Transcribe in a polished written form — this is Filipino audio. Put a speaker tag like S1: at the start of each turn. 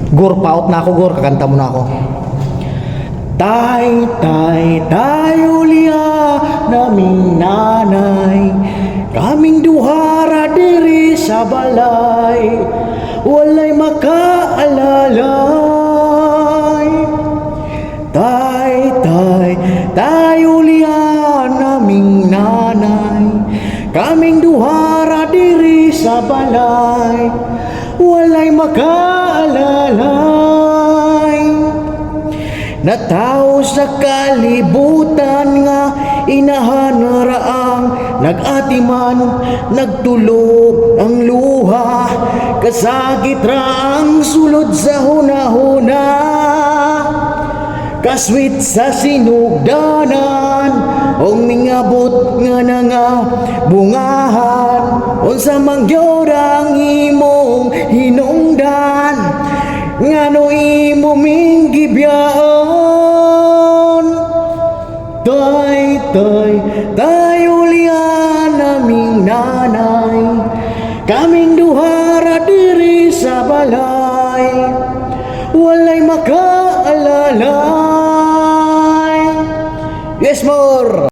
S1: Gor, paot na ako, Gor. Kakanta mo na ako. Tay, tay, tayo liya naming nanay, kaming duhara diri sa balay, walay makaalalay. Tay, tay, tayo liya naming nanay, kaming duhara diri sa balay, walay makaalalay. Natao sa kalibutan nga inahanaraang nag-atiman, nagtulog ang luha, kasagit ra ang sulod sa hunahuna, kaswit sa sinugdanan, ong mingabot nga nga bungahan, unsa mangyod ang imong hinungdan, ngano imo ming gibyaon. Tay, tay, tayo liya naming nanay, kaming duhara diri sa balay, walay makaalalay. Yes, more!